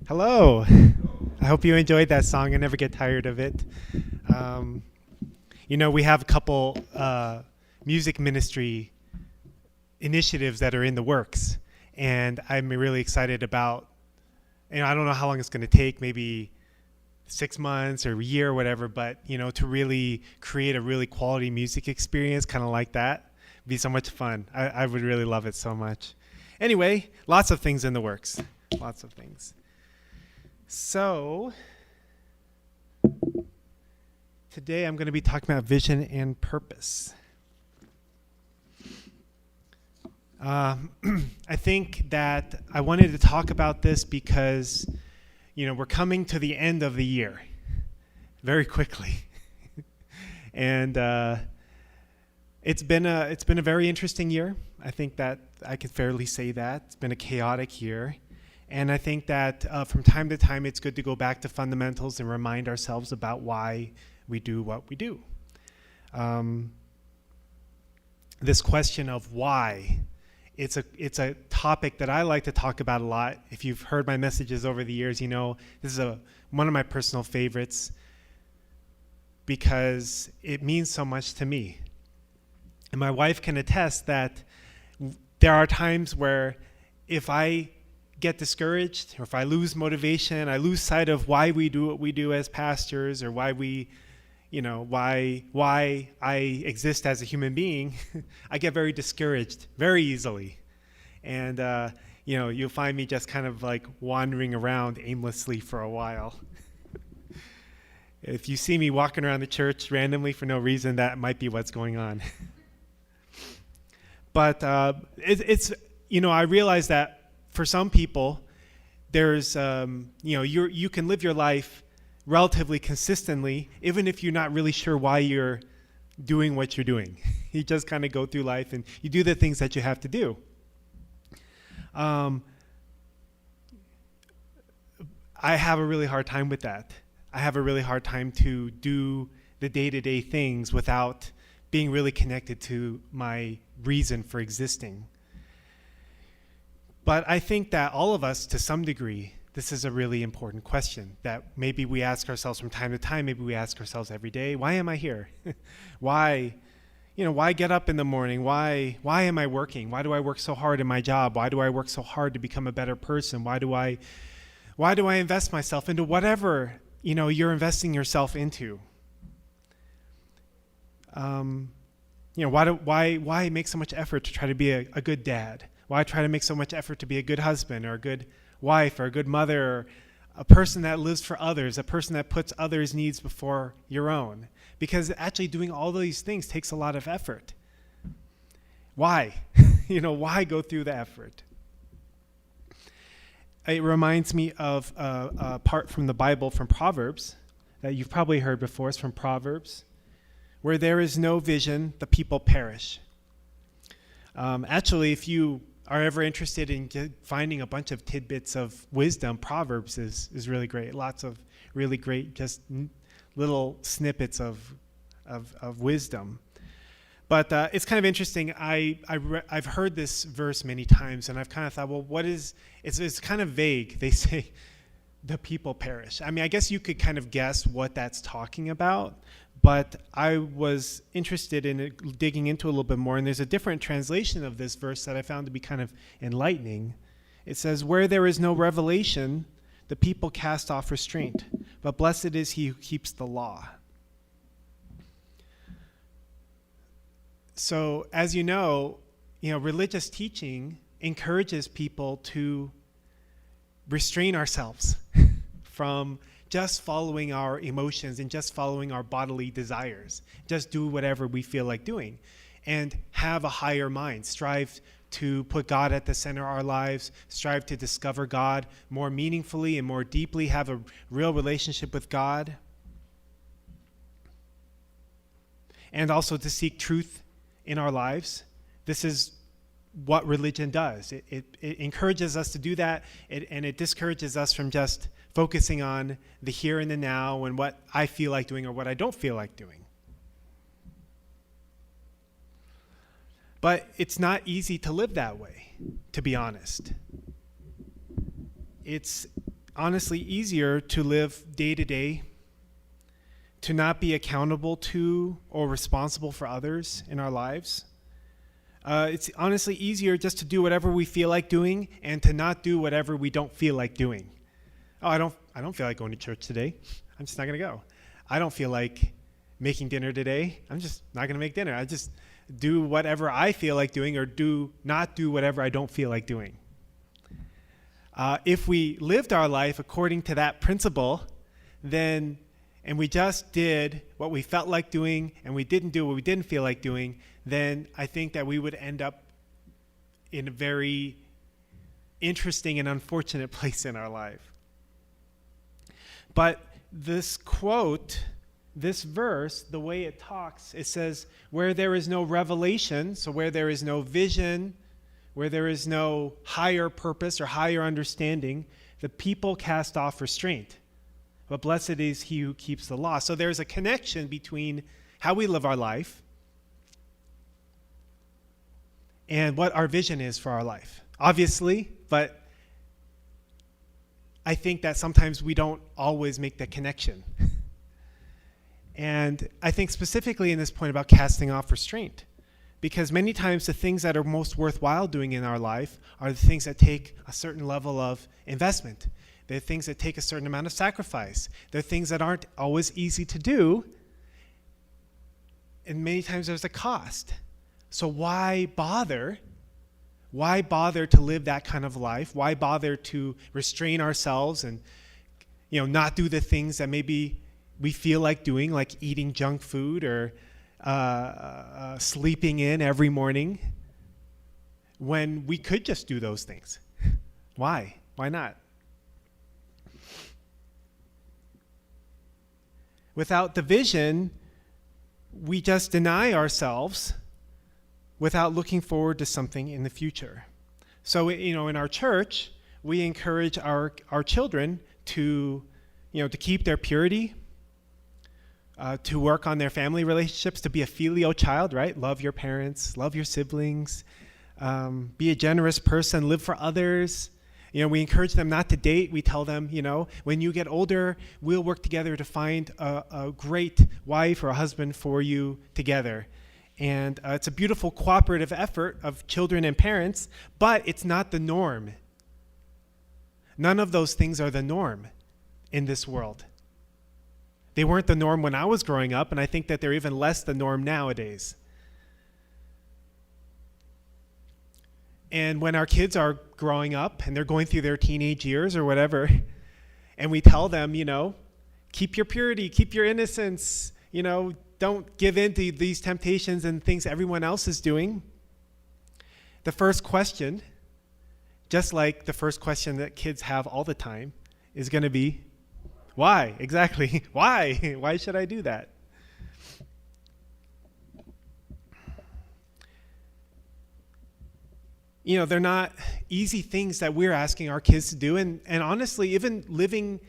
Hello. I hope you enjoyed that song. I never get tired of it. Um, we have a couple music ministry initiatives that are in the works, and I'm really excited about. I don't know how long it's going to take, maybe 6 months or a year or whatever, but to really create a really quality music experience, kind of like that, be so much fun. I would really love it so much. Anyway, lots of things in the works. Lots of things. So, today I'm going to be talking about vision and purpose. I think that I wanted to talk about this because, we're coming to the end of the year very quickly. And it's been a very interesting year. I think that I could fairly say that. It's been a chaotic year. And I think that from time to time, it's good to go back to fundamentals and remind ourselves about why we do what we do. This question of why, it's a topic that I like to talk about a lot. If you've heard my messages over the years, this is one of my personal favorites because it means so much to me. And my wife can attest that there are times where if I get discouraged, or if I lose motivation, I lose sight of why we do what we do as pastors, or why I exist as a human being, I get very discouraged very easily. And, you'll find me just kind of like wandering around aimlessly for a while. If you see me walking around the church randomly for no reason, that might be what's going on. But it's I realize that for some people, there's, you can live your life relatively consistently, even if you're not really sure why you're doing what you're doing. You just kind of go through life and you do the things that you have to do. I have a really hard time with that. I have a really hard time to do the day-to-day things without being really connected to my reason for existing. But I think that all of us, to some degree, this is a really important question that maybe we ask ourselves from time to time. Maybe we ask ourselves every day, why am I here? Why get up in the morning? Why am I working? Why do I work so hard in my job? Why do I work so hard to become a better person? Why do I invest myself into whatever, you're investing yourself into? Why make so much effort to try to be a good dad? Why try to make so much effort to be a good husband or a good wife or a good mother or a person that lives for others, a person that puts others' needs before your own? Because actually doing all these things takes a lot of effort. Why? Why go through the effort? It reminds me of a part from the Bible, from Proverbs, that you've probably heard before. It's from Proverbs. Where there is no vision, the people perish. Actually, if you are ever interested in finding a bunch of tidbits of wisdom, Proverbs is really great. Lots of really great, just little snippets of wisdom. But it's kind of interesting. I've heard this verse many times, and I've kind of thought, well, it's kind of vague. They say the people perish. I mean, I guess you could kind of guess what that's talking about. But I was interested in digging into a little bit more, and there's a different translation of this verse that I found to be kind of enlightening. It says, where there is no revelation, the people cast off restraint, but blessed is he who keeps the law. So, as you know, religious teaching encourages people to restrain ourselves from just following our emotions and just following our bodily desires. Just do whatever we feel like doing and have a higher mind. Strive to put God at the center of our lives. Strive to discover God more meaningfully and more deeply. Have a real relationship with God. And also to seek truth in our lives. This is what religion does. It encourages us to do that, and it discourages us from just focusing on the here and the now and what I feel like doing or what I don't feel like doing. But it's not easy to live that way, to be honest. honestly easier to live day to day, to not be accountable to or responsible for others in our lives. It's honestly easier just to do whatever we feel like doing and to not do whatever we don't feel like doing. Oh, I don't feel like going to church today. I'm just not going to go. I don't feel like making dinner today. I'm just not going to make dinner. I just do whatever I feel like doing, or do not do whatever I don't feel like doing. If we lived our life according to that principle, and we just did what we felt like doing and we didn't do what we didn't feel like doing, then I think that we would end up in a very interesting and unfortunate place in our life. But this quote, this verse, the way it talks, it says, where there is no revelation, so where there is no vision, where there is no higher purpose or higher understanding, the people cast off restraint. But blessed is he who keeps the law. So there's a connection between how we live our life and what our vision is for our life. Obviously, but I think that sometimes we don't always make that connection. And I think specifically in this point about casting off restraint, because many times the things that are most worthwhile doing in our life are the things that take a certain level of investment. They're things that take a certain amount of sacrifice. They're things that aren't always easy to do. And many times there's a cost. So why bother? Why bother to live that kind of life? Why bother to restrain ourselves and, not do the things that maybe we feel like doing, like eating junk food or sleeping in every morning, when we could just do those things? Why? Why not? Without the vision, we just deny ourselves without looking forward to something in the future. So, in our church, we encourage our children to keep their purity, to work on their family relationships, to be a filial child, right? Love your parents, love your siblings, be a generous person, live for others. We encourage them not to date. We tell them, when you get older, we'll work together to find a great wife or a husband for you together. And it's a beautiful cooperative effort of children and parents, but it's not the norm. None of those things are the norm in this world. They weren't the norm when I was growing up, and I think that they're even less the norm nowadays. And when our kids are growing up and they're going through their teenage years or whatever, and we tell them, keep your purity, keep your innocence, don't give in to these temptations and things everyone else is doing. The first question, just like the first question that kids have all the time, is going to be, why? Exactly. Why? Why should I do that? They're not easy things that we're asking our kids to do. And honestly, even living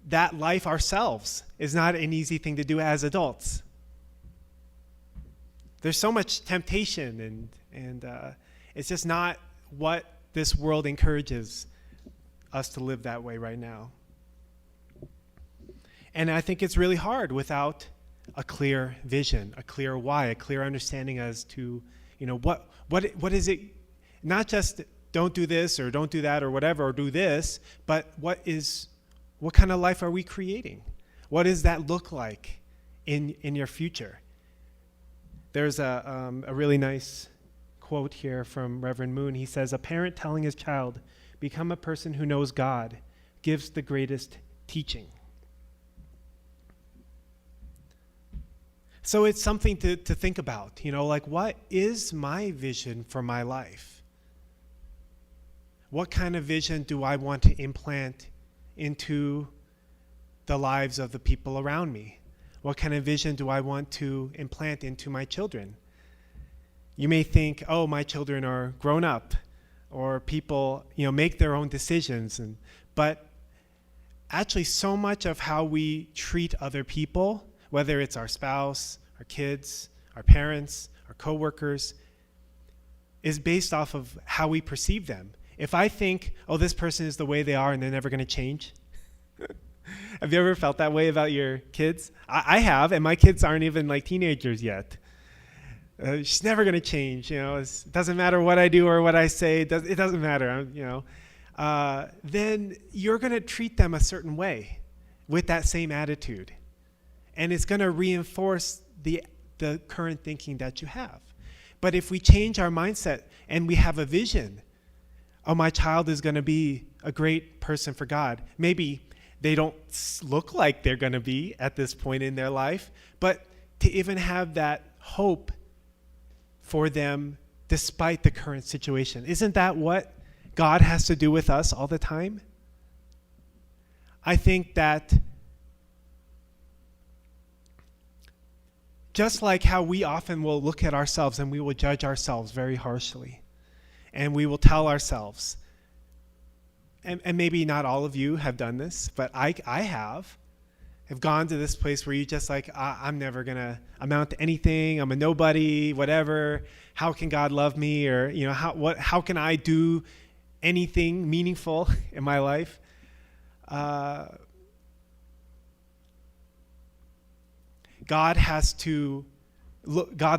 that life ourselves is not an easy thing to do as adults. There's so much temptation, and it's just not what this world encourages us to live that way right now. And I think it's really hard without a clear vision, a clear why, a clear understanding as to, what is it. Not just don't do this or don't do that or whatever, or do this, but what kind of life are we creating? What does that look like in your future? There's a really nice quote here from Reverend Moon. He says, "A parent telling his child, become a person who knows God, gives the greatest teaching." So it's something to think about, what is my vision for my life? What kind of vision do I want to implant into the lives of the people around me? What kind of vision do I want to implant into my children? You may think, oh, my children are grown up, or people, make their own decisions. But actually, so much of how we treat other people, whether it's our spouse, our kids, our parents, our coworkers, is based off of how we perceive them. If I think, oh, this person is the way they are and they're never going to change, Have you ever felt that way about your kids? I have, and my kids aren't even like teenagers yet. She's never going to change. It doesn't matter what I do or what I say. It doesn't matter. Then you're going to treat them a certain way with that same attitude. And it's going to reinforce the current thinking that you have. But if we change our mindset and we have a vision, oh, my child is going to be a great person for God. Maybe they don't look like they're going to be at this point in their life, but to even have that hope for them despite the current situation. Isn't that what God has to do with us all the time? I think that just like how we often will look at ourselves and we will judge ourselves very harshly, and we will tell ourselves, and maybe not all of you have done this, but I have gone to this place where you just like, I'm never going to amount to anything. I'm a nobody, whatever. How can God love me? Or, how can I do anything meaningful in my life? God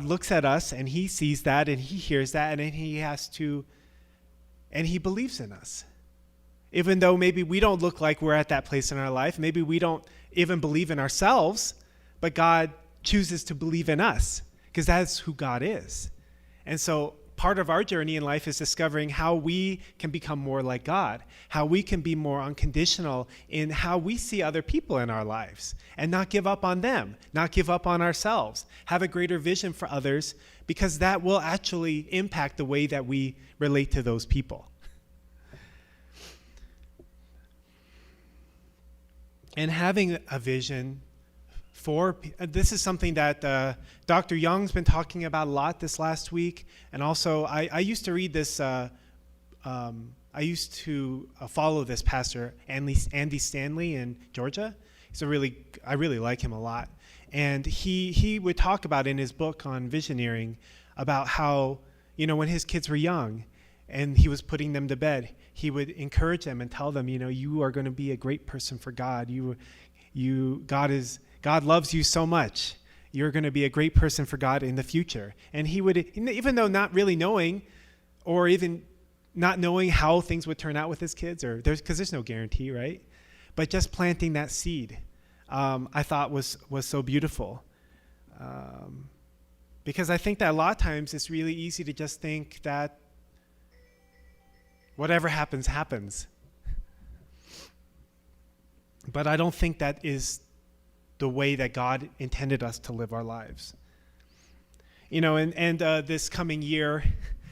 looks at us and he sees that and he hears that and he believes in us. Even though maybe we don't look like we're at that place in our life, maybe we don't even believe in ourselves, but God chooses to believe in us because that's who God is. And so part of our journey in life is discovering how we can become more like God, how we can be more unconditional in how we see other people in our lives and not give up on them, not give up on ourselves, have a greater vision for others, because that will actually impact the way that we relate to those people. And having a vision this is something that Dr. Young's been talking about a lot this last week. And also, I used to read this, I used to follow this pastor, Andy Stanley in Georgia. I really like him a lot. And he would talk about in his book on visioneering about how, when his kids were young and he was putting them to bed, he would encourage them and tell them, you are going to be a great person for God. God loves you so much. You're going to be a great person for God in the future. And he would, even though not really knowing or even not knowing how things would turn out with his kids, because there's no guarantee, right? But just planting that seed, I thought was so beautiful. Because I think that a lot of times it's really easy to just think that whatever happens, happens. But I don't think that is the way that God intended us to live our lives. And this coming year,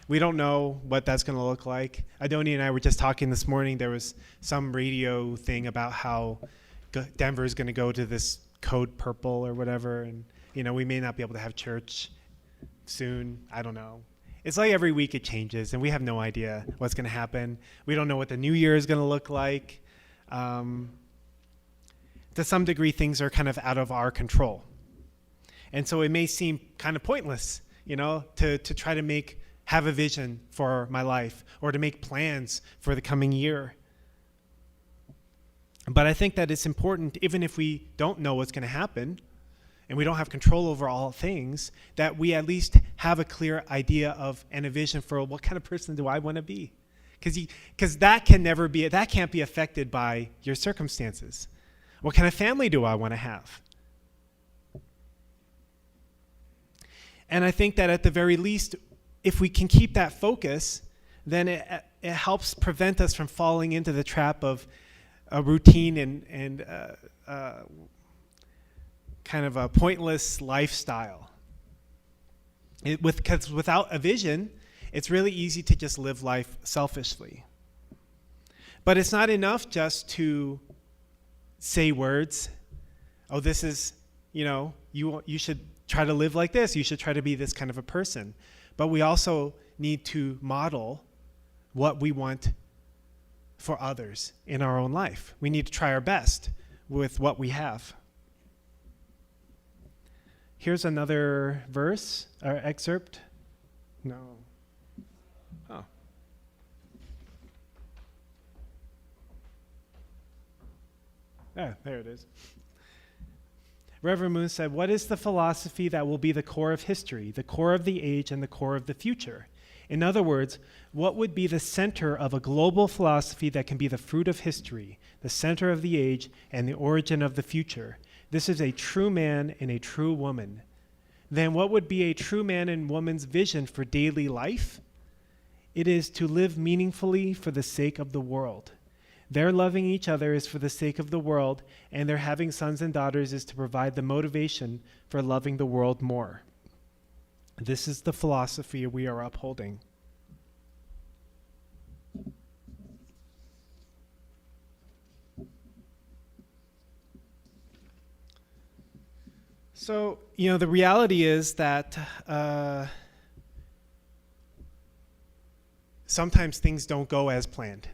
we don't know what that's going to look like. Adonia and I were just talking this morning. There was some radio thing about how Denver is going to go to this code purple or whatever. And, we may not be able to have church soon. I don't know. It's like every week it changes, and we have no idea what's going to happen. We don't know what the new year is going to look like. To some degree, things are kind of out of our control. And so it may seem kind of pointless, to try to have a vision for my life or to make plans for the coming year. But I think that it's important, even if we don't know what's going to happen and we don't have control over all things, that we at least have a clear idea of and a vision for what kind of person do I want to be? Because that can't be affected by your circumstances. What kind of family do I want to have? And I think that at the very least, if we can keep that focus, then it helps prevent us from falling into the trap of a routine and kind of a pointless lifestyle. Because without a vision, it's really easy to just live life selfishly. But it's not enough just to say words. Oh, this is, you should try to live like this. You should try to be this kind of a person. But we also need to model what we want for others in our own life. We need to try our best with what we have. Here's another verse or excerpt. No. Oh. There it is. Reverend Moon said, what is the philosophy that will be the core of history, the core of the age, and the core of the future? In other words, what would be the center of a global philosophy that can be the fruit of history, the center of the age, and the origin of the future? This is a true man and a true woman. Then what would be a true man and woman's vision for daily life? It is to live meaningfully for the sake of the world. Their loving each other is for the sake of the world, and their having sons and daughters is to provide the motivation for loving the world more. This is the philosophy we are upholding. So, the reality is that sometimes things don't go as planned.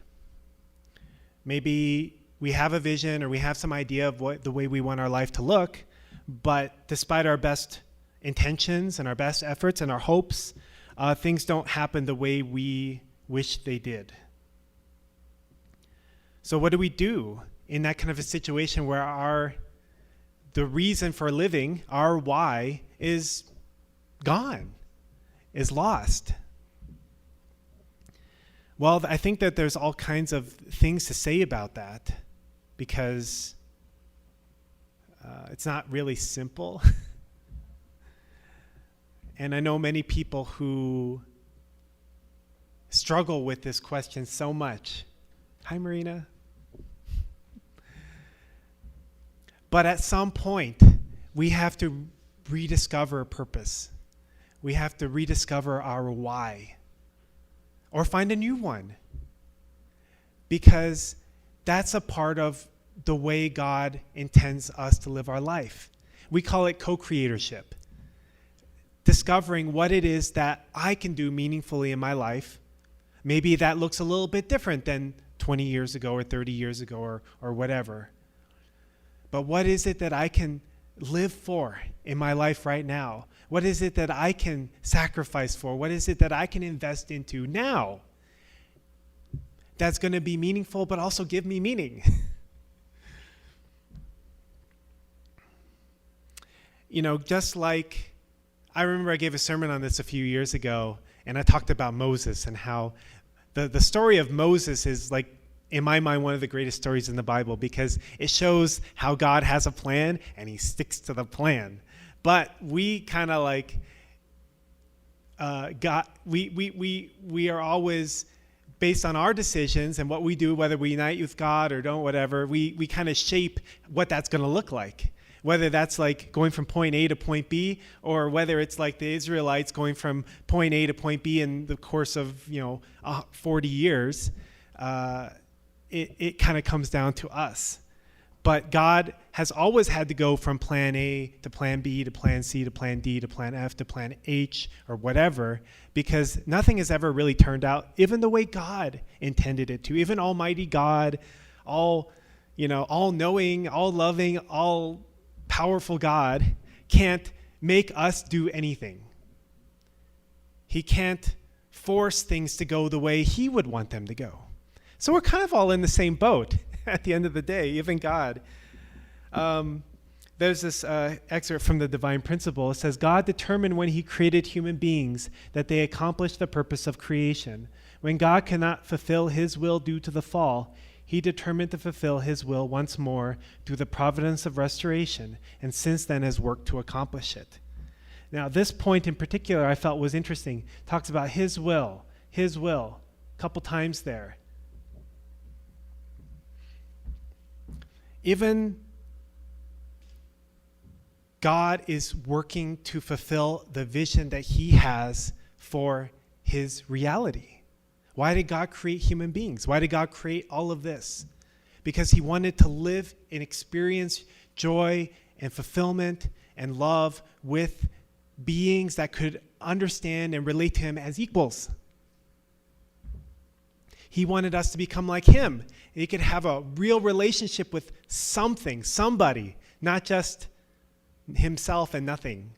Maybe we have a vision or we have some idea of the way we want our life to look, but despite our best intentions and our best efforts and our hopes, things don't happen the way we wish they did. So what do we do in that kind of a situation where the reason for living, our why, is gone, is lost? Well, I think that there's all kinds of things to say about that, because it's not really simple. And I know many people who struggle with this question so much. Hi, Marina. But at some point, we have to rediscover purpose. We have to rediscover our why. Or find a new one. Because that's a part of the way God intends us to live our life. We call it co-creatorship. Discovering what it is that I can do meaningfully in my life. Maybe that looks a little bit different than 20 years ago or 30 years ago or whatever. But what is it that I can live for in my life right now? What is it that I can sacrifice for? What is it that I can invest into now that's going to be meaningful but also give me meaning? Just like I remember I gave a sermon on this a few years ago, and I talked about Moses and how the story of Moses is, like, in my mind, one of the greatest stories in the Bible, because it shows how God has a plan and he sticks to the plan. But we kind of we are always, based on our decisions and what we do, whether we unite with God or don't, whatever, we kind of shape what that's going to look like. Whether that's like going from point A to point B, or whether it's like the Israelites going from point A to point B in the course of 40 years, it kind of comes down to us. But God has always had to go from plan A to plan B to plan C to plan D to plan F to plan H or whatever, because nothing has ever really turned out even the way God intended it to. Even Almighty God, all knowing, all loving, all powerful God can't make us do anything. He can't force things to go the way he would want them to go. So we're kind of all in the same boat at the end of the day, even God. There's this excerpt from the Divine Principle. It says, God determined when he created human beings that they accomplish the purpose of creation. When God cannot fulfill his will due to the fall, he determined to fulfill his will once more through the providence of restoration, and since then has worked to accomplish it. Now, this point in particular I felt was interesting. It talks about his will, a couple times there. Even God is working to fulfill the vision that he has for his reality. Why did God create human beings? Why did God create all of this? Because he wanted to live and experience joy and fulfillment and love with beings that could understand and relate to him as equals. He wanted us to become like him. He could have a real relationship with something, somebody, not just himself and nothing.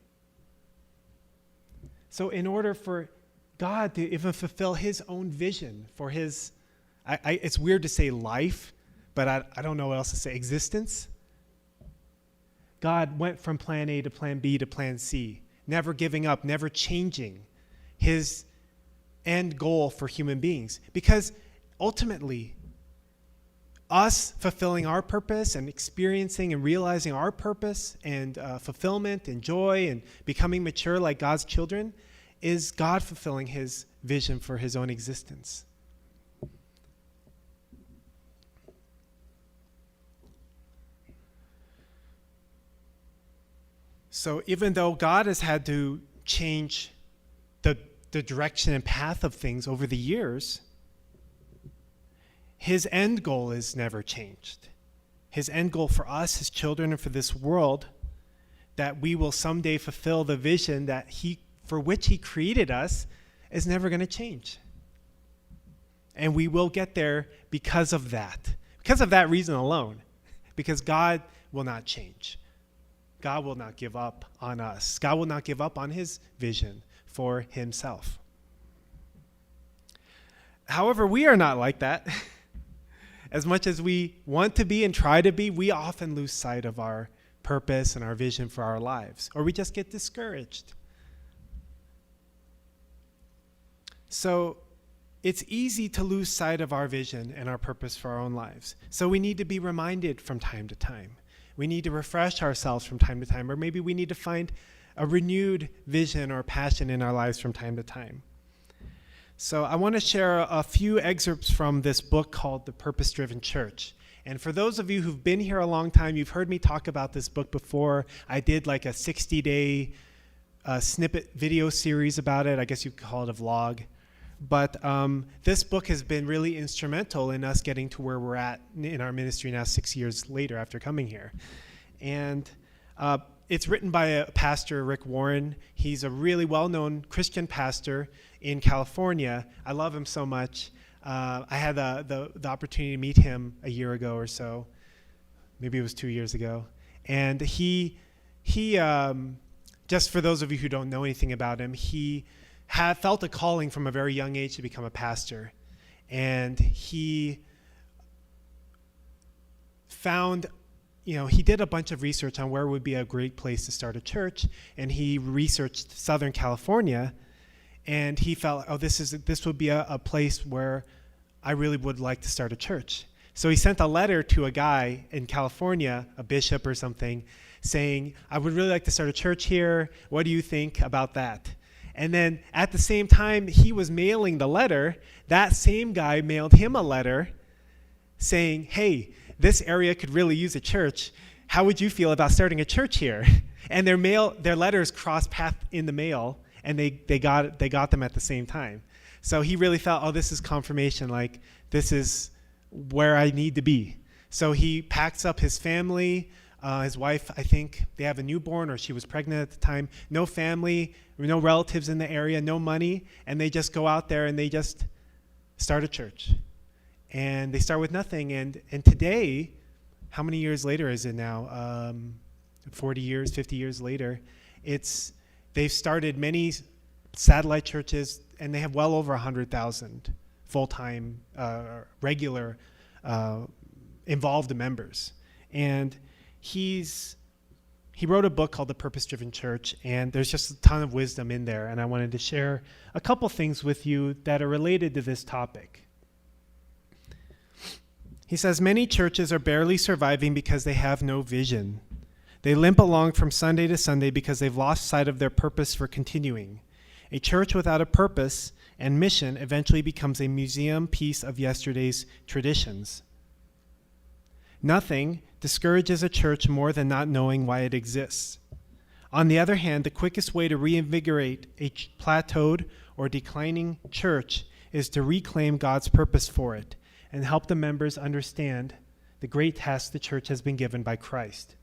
So in order for God to even fulfill his own vision for his, it's weird to say life, but I don't know what else to say, existence. God went from plan A to plan B to plan C, never giving up, never changing his end goal for human beings. Because ultimately, us fulfilling our purpose and experiencing and realizing our purpose and fulfillment and joy and becoming mature like God's children is God fulfilling his vision for his own existence. So even though God has had to change the direction and path of things over the years, his end goal is never changed. His end goal for us, his children, and for this world, that we will someday fulfill the vision that for which he created us, is never going to change. And we will get there because of that reason alone, because God will not change. God will not give up on us. God will not give up on his vision for himself. However, we are not like that. As much as we want to be and try to be, we often lose sight of our purpose and our vision for our lives, or we just get discouraged. So it's easy to lose sight of our vision and our purpose for our own lives. So we need to be reminded from time to time. We need to refresh ourselves from time to time, or maybe we need to find a renewed vision or passion in our lives from time to time. So I want to share a few excerpts from this book called The Purpose-Driven Church. And for those of you who've been here a long time, you've heard me talk about this book before. I did like a 60-day snippet video series about it. I guess you could call it a vlog. But this book has been really instrumental in us getting to where we're at in our ministry now 6 years later after coming here. And it's written by a pastor, Rick Warren. He's a really well-known Christian pastor in California. I love him so much. I had the opportunity to meet him a year ago or so. Maybe it was 2 years ago. And he just for those of you who don't know anything about him, he felt a calling from a very young age to become a pastor. And he found, he did a bunch of research on where would be a great place to start a church. And he researched Southern California. And he felt, this would be a place where I really would like to start a church. So he sent a letter to a guy in California, a bishop or something, saying, I would really like to start a church here. What do you think about that? And then at the same time he was mailing the letter, that same guy mailed him a letter saying, hey, this area could really use a church. How would you feel about starting a church here? And their letters crossed paths in the mail, and they got them at the same time. So he really felt, this is confirmation, like this is where I need to be. So he packs up his family, his wife, I think they have a newborn or she was pregnant at the time, no family, no relatives in the area, no money, and they just go out there and they just start a church. And they start with nothing. And today, how many years later is it now? 40 years, 50 years later, they've started many satellite churches, and they have well over 100,000 full-time, regular, involved members. And he wrote a book called The Purpose-Driven Church, and there's just a ton of wisdom in there, and I wanted to share a couple things with you that are related to this topic. He says, many churches are barely surviving because they have no vision. They limp along from Sunday to Sunday because they've lost sight of their purpose for continuing. A church without a purpose and mission eventually becomes a museum piece of yesterday's traditions. Nothing discourages a church more than not knowing why it exists. On the other hand, the quickest way to reinvigorate a plateaued or declining church is to reclaim God's purpose for it and help the members understand the great task the church has been given by Christ.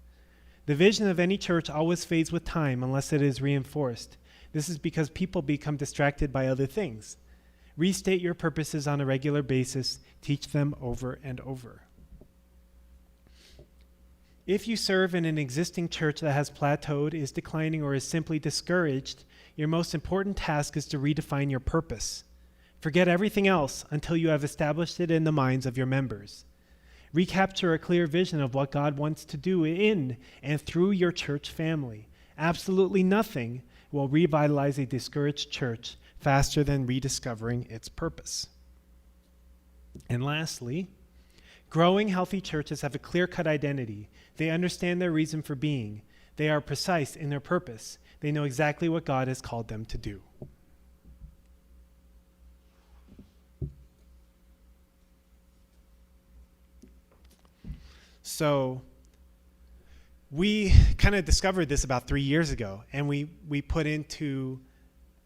The vision of any church always fades with time unless it is reinforced. This is because people become distracted by other things. Restate your purposes on a regular basis. Teach them over and over. If you serve in an existing church that has plateaued, is declining, or is simply discouraged, your most important task is to redefine your purpose. Forget everything else until you have established it in the minds of your members. Recapture a clear vision of what God wants to do in and through your church family. Absolutely nothing will revitalize a discouraged church faster than rediscovering its purpose. And lastly, growing healthy churches have a clear-cut identity. They understand their reason for being. They are precise in their purpose. They know exactly what God has called them to do. So we kind of discovered this about 3 years ago, and we put into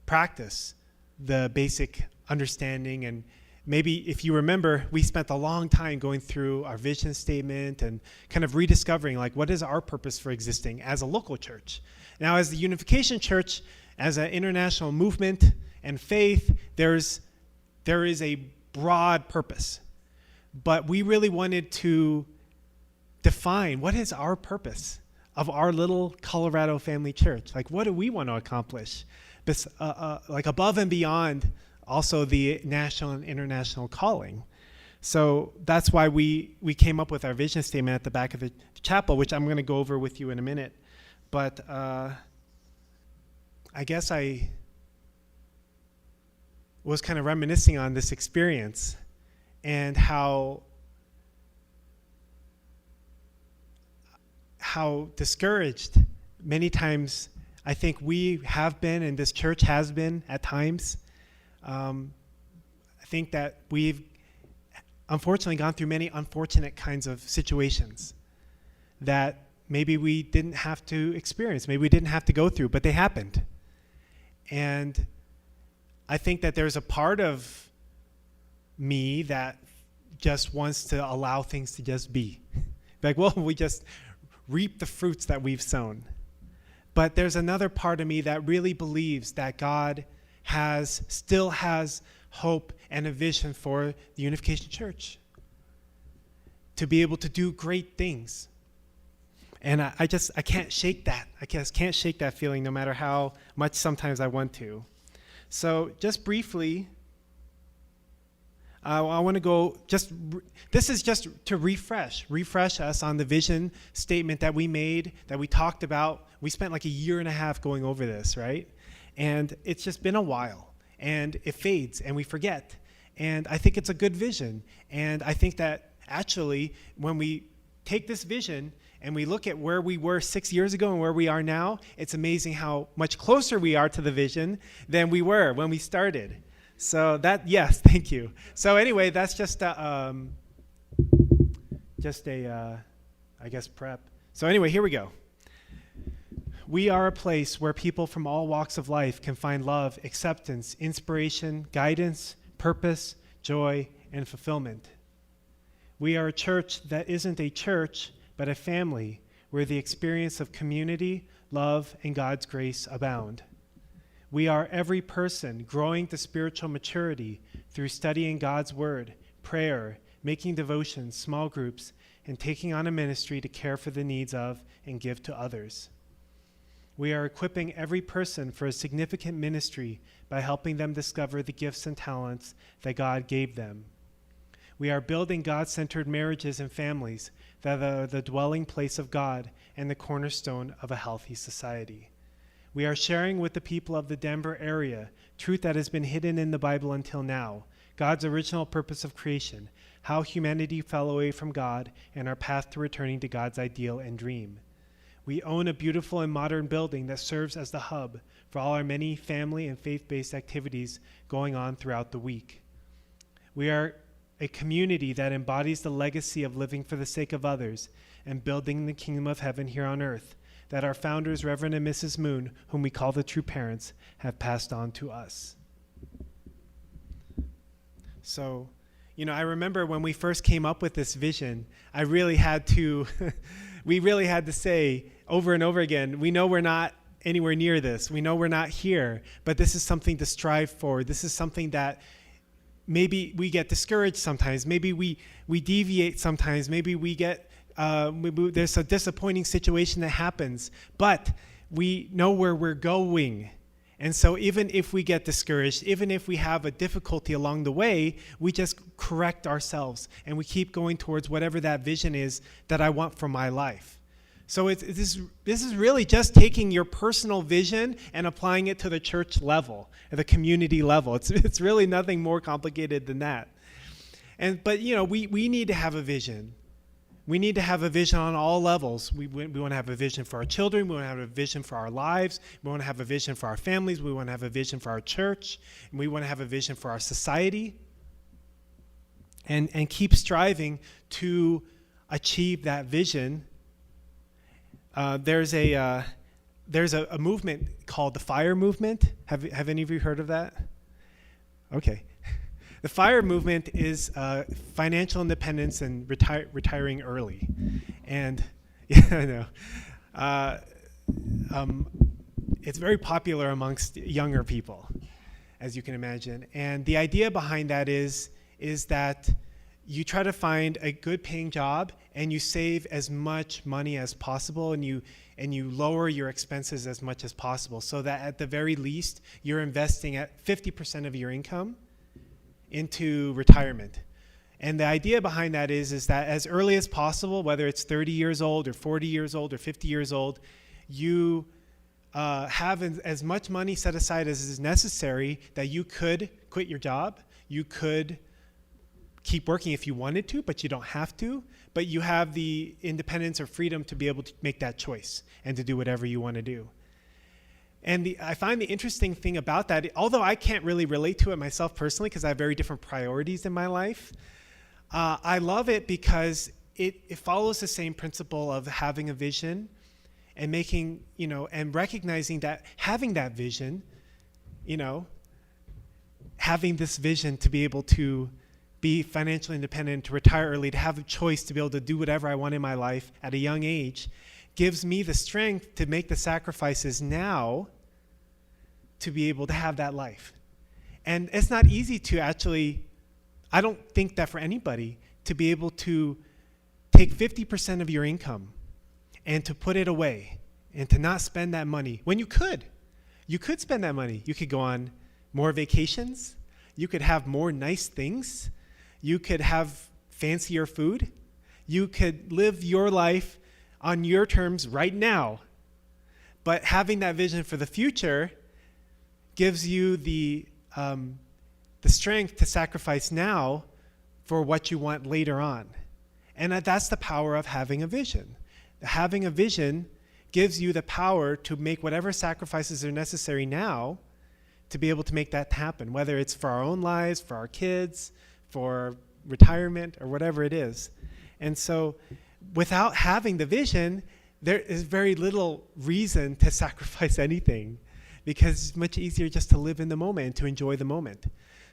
practice the basic understanding. And maybe if you remember, we spent a long time going through our vision statement and kind of rediscovering, like, what is our purpose for existing as a local church? Now, as the Unification Church, as an international movement and faith, there is a broad purpose. But we really wanted to define what is our purpose of our little Colorado family church. Like, what do we want to accomplish? Like above and beyond also the national and international calling. So that's why we came up with our vision statement at the back of the chapel, which I'm going to go over with you in a minute. But I guess I was kind of reminiscing on this experience and how discouraged many times I think we have been, and this church has been at times. I think that we've unfortunately gone through many unfortunate kinds of situations that maybe we didn't have to experience, maybe we didn't have to go through, but they happened. And I think that there's a part of me that just wants to allow things to just be. Like, well, we just reap the fruits that we've sown. But there's another part of me that really believes that God still has hope and a vision for the Unification Church to be able to do great things. And I can't shake that. I just can't shake that feeling no matter how much sometimes I want to. So just briefly, I want to go this is just to refresh us on the vision statement that we made, that we talked about. We spent like a year and a half going over this, right? And it's just been a while, and it fades and we forget. And I think it's a good vision. And I think that actually when we take this vision and we look at where we were 6 years ago and where we are now, it's amazing how much closer we are to the vision than we were when we started. So yes, thank you. So anyway, that's just a I guess, prep. So anyway, here we go. We are a place where people from all walks of life can find love, acceptance, inspiration, guidance, purpose, joy, and fulfillment. We are a church that isn't a church, but a family where the experience of community, love, and God's grace abound. We are every person growing to spiritual maturity through studying God's word, prayer, making devotions, small groups, and taking on a ministry to care for the needs of and give to others. We are equipping every person for a significant ministry by helping them discover the gifts and talents that God gave them. We are building God-centered marriages and families that are the dwelling place of God and the cornerstone of a healthy society. We are sharing with the people of the Denver area truth that has been hidden in the Bible until now, God's original purpose of creation, how humanity fell away from God, and our path to returning to God's ideal and dream. We own a beautiful and modern building that serves as the hub for all our many family and faith-based activities going on throughout the week. We are a community that embodies the legacy of living for the sake of others and building the kingdom of heaven here on earth that our founders, Reverend and Mrs. Moon, whom we call the true parents, have passed on to us. So, I remember when we first came up with this vision, I really had to, we really had to say over and over again, we know we're not anywhere near this. We know we're not here, but this is something to strive for. This is something that maybe we get discouraged sometimes. Maybe we deviate sometimes. Maybe we get, there's a disappointing situation that happens, but we know where we're going. And so even if we get discouraged, even if we have a difficulty along the way, we just correct ourselves and we keep going towards whatever that vision is that I want for my life. So this is really just taking your personal vision and applying it to the church level, at the community level. It's really nothing more complicated than that. But we need to have a vision. We need to have a vision on all levels. We want to have a vision for our children. We want to have a vision for our lives. We want to have a vision for our families. We want to have a vision for our church. And we want to have a vision for our society. And keep striving to achieve that vision. There's a movement called the FIRE movement. Have any of you heard of that? Okay. The FIRE movement is financial independence and retiring early. And yeah, I know. It's very popular amongst younger people, as you can imagine. And the idea behind that is that you try to find a good paying job and you save as much money as possible, and you lower your expenses as much as possible, so that at the very least you're investing at 50% of your income into retirement. And the idea behind that is that as early as possible, whether it's 30 years old or 40 years old or 50 years old, you have as much money set aside as is necessary that you could quit your job. You could keep working if you wanted to, but you don't have to. But you have the independence or freedom to be able to make that choice and to do whatever you want to do. And I find the interesting thing about that, although I can't really relate to it myself personally because I have very different priorities in my life, I love it because it follows the same principle of having a vision and making, and recognizing that having that vision, having this vision to be able to be financially independent, to retire early, to have a choice to be able to do whatever I want in my life at a young age, gives me the strength to make the sacrifices now to be able to have that life. And it's not easy to actually, I don't think that for anybody, to be able to take 50% of your income and to put it away and to not spend that money when you could. You could spend that money. You could go on more vacations. You could have more nice things. You could have fancier food. You could live your life on your terms right now. But having that vision for the future gives you the strength to sacrifice now for what you want later on. And that's the power of having a vision. Having a vision gives you the power to make whatever sacrifices are necessary now to be able to make that happen, whether it's for our own lives, for our kids, for retirement, or whatever it is. And so without having the vision, there is very little reason to sacrifice anything, because it's much easier just to live in the moment and to enjoy the moment.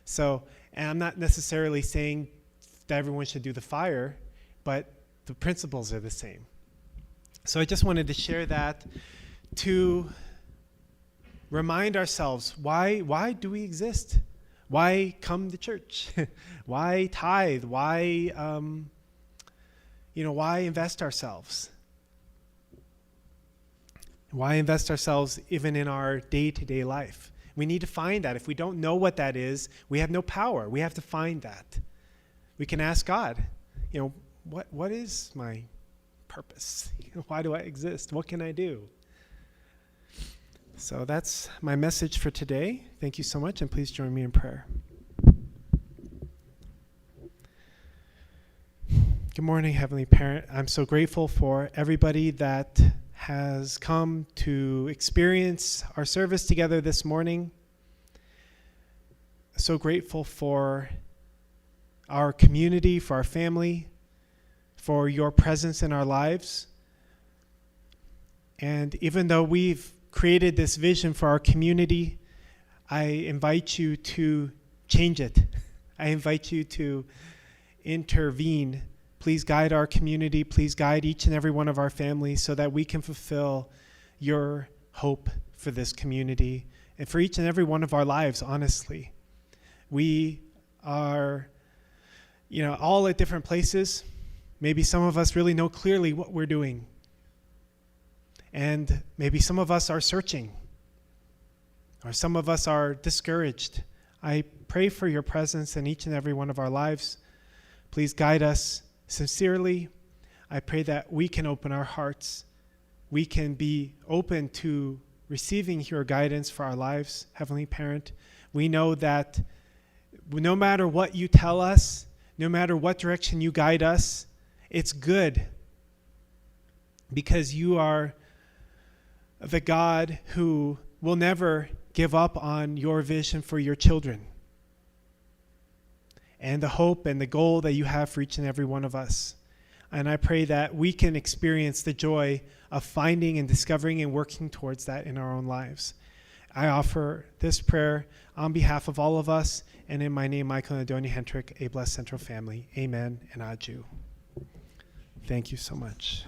So, and I'm not necessarily saying that everyone should do the FIRE, but the principles are the same. So I just wanted to share that to remind ourselves, why do we exist? Why come to church? Why tithe? Why, why invest ourselves? Why invest ourselves even in our day-to-day life? We need to find that. If we don't know what that is, we have no power. We have to find that. We can ask God, what is my purpose? Why do I exist? What can I do? So that's my message for today. Thank you so much, and please join me in prayer. Good morning, Heavenly Parent. I'm so grateful for everybody that has come to experience our service together this morning. So grateful for our community, for our family, for your presence in our lives. And even though we've created this vision for our community, I invite you to change it. I invite you to intervene. Please guide our community. Please guide each and every one of our families so that we can fulfill your hope for this community and for each and every one of our lives, honestly. We are, all at different places. Maybe some of us really know clearly what we're doing. And maybe some of us are searching. or some of us are discouraged. I pray for your presence in each and every one of our lives. Please guide us sincerely. I pray that we can open our hearts. We can be open to receiving your guidance for our lives, Heavenly Parent. We know that no matter what you tell us, no matter what direction you guide us, it's good, because you are the God who will never give up on your vision for your children and the hope and the goal that you have for each and every one of us. And I pray that we can experience the joy of finding and discovering and working towards that in our own lives. I offer this prayer on behalf of all of us, and in my name, Michael and Adonia Hentrick, a blessed Central family. Amen and adieu. Thank you so much.